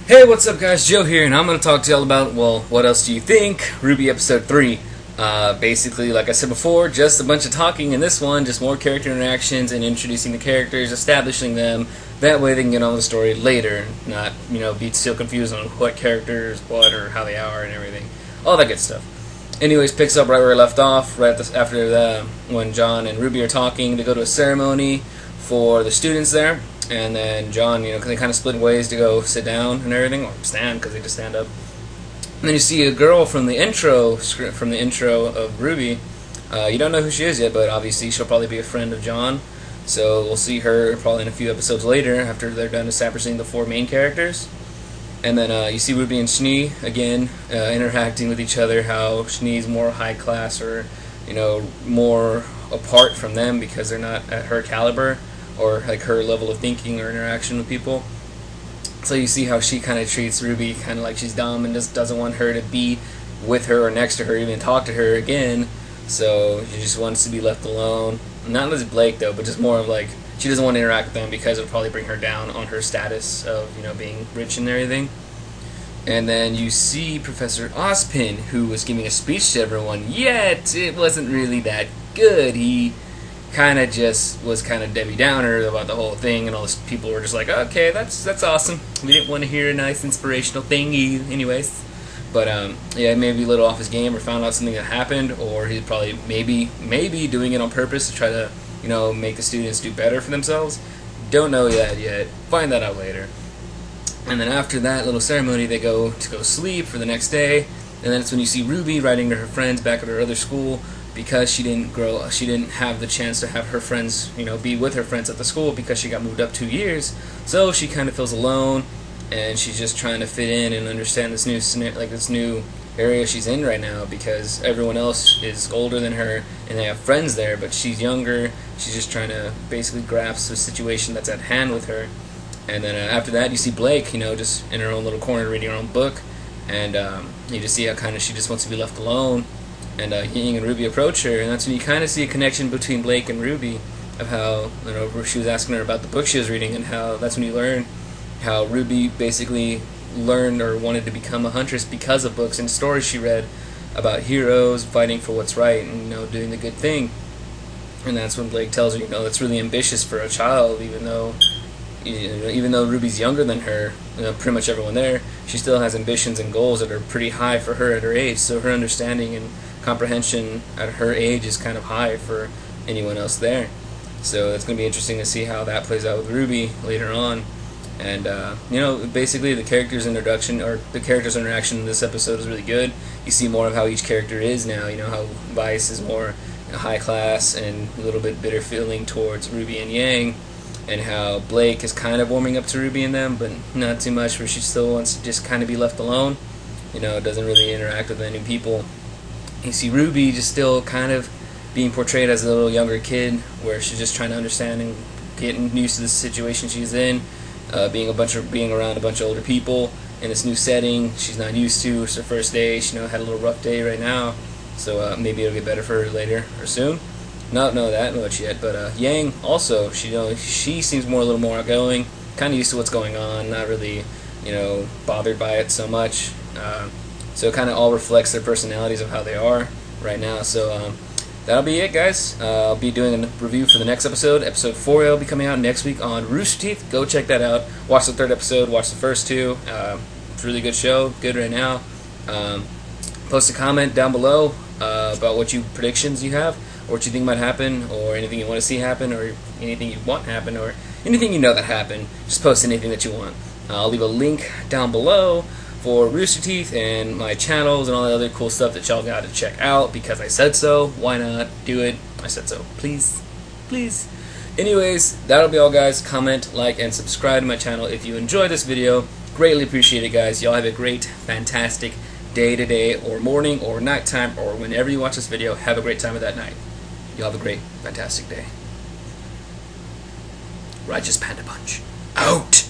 Hey, what's up guys, Joe here, and I'm going to talk to y'all about, well, what else do you think? RWBY Episode 3. Basically, like I said before, just a bunch of talking in this one, just more character interactions and introducing the characters, establishing them, that way they can get on the story later, not, be still confused on what characters, what, or how they are and everything. All that good stuff. Anyways, picks up right where we left off, after when John and RWBY are talking. They go to a ceremony for the students there. And then John, because they kind of split ways to go sit down and everything, or stand, because they just stand up. And then you see a girl from the intro of RWBY. You don't know who she is yet, but obviously she'll probably be a friend of John. So we'll see her probably in a few episodes later, after they're done establishing the four main characters. And then you see RWBY and Schnee, again, interacting with each other, how Schnee's more high class, or, more apart from them because they're not at her caliber, or like her level of thinking or interaction with people. So you see how she kind of treats RWBY kind of like she's dumb and just doesn't want her to be with her or next to her, even talk to her again. So she just wants to be left alone. Not as Blake though, but just more of like she doesn't want to interact with them because it'll probably bring her down on her status of being rich and everything. And then you see Professor Ozpin, who was giving a speech to everyone, yet it wasn't really that good. He kind of just was kind of Debbie Downer about the whole thing, and all these people were just like, okay, that's awesome. We didn't want to hear a nice inspirational thing anyways. But yeah, maybe a little off his game, or found out something that happened, or he's probably maybe doing it on purpose to try to make the students do better for themselves. Don't know that yet. Find that out later. And then after that little ceremony, they go sleep for the next day, and then it's when you see RWBY writing to her friends back at her other school, because she didn't have the chance to have her friends, be with her friends at the school because she got moved up 2 years. So she kind of feels alone, and she's just trying to fit in and understand this new area she's in right now, because everyone else is older than her and they have friends there, but she's younger. She's just trying to basically grasp the situation that's at hand with her. And then after that, you see Blake, just in her own little corner reading her own book, and you just see how kind of she just wants to be left alone. And Ying and RWBY approach her, and that's when you kind of see a connection between Blake and RWBY, of how she was asking her about the book she was reading, and how that's when you learn how RWBY basically learned or wanted to become a huntress because of books and stories she read about heroes fighting for what's right and doing the good thing. And that's when Blake tells her, that's really ambitious for a child, even though RWBY's younger than her, pretty much everyone there, she still has ambitions and goals that are pretty high for her at her age. So her understanding and comprehension at her age is kind of high for anyone else there. So it's going to be interesting to see how that plays out with RWBY later on. And basically the character's introduction, or the character's interaction in this episode, is really good. You see more of how each character is now. How Vice is more high class and a little bit bitter feeling towards RWBY and Yang, and how Blake is kind of warming up to RWBY and them, but not too much, where she still wants to just kind of be left alone. Doesn't really interact with any people. You see RWBY just still kind of being portrayed as a little younger kid, where she's just trying to understand and getting used to the situation she's in, being around a bunch of older people in this new setting she's not used to. It's her first day. She had a little rough day right now, so maybe it'll get better for her later or soon. Not know that much yet, but Yang also, she seems a little more outgoing, kind of used to what's going on, not really bothered by it so much. So it kind of all reflects their personalities of how they are right now. So that'll be it, guys. I'll be doing a review for the next episode. Episode 4 will be coming out next week on Rooster Teeth. Go check that out. Watch the 3rd episode. Watch the first 2. It's a really good show. Good right now. Post a comment down below about what predictions you have, or what you think might happen, or anything you want to see happen, or anything you want happen, or anything that happened. Just post anything that you want. I'll leave a link down below for Rooster Teeth and my channels and all the other cool stuff that y'all got to check out, because I said so. Why not do it? I said so. Please. Anyways, that'll be all, guys. Comment, like, and subscribe to my channel if you enjoyed this video. Greatly appreciate it, guys. Y'all have a great, fantastic day today, or morning, or nighttime, or whenever you watch this video. Have a great time of that night. Y'all have a great, fantastic day. Righteous Panda Punch. Out!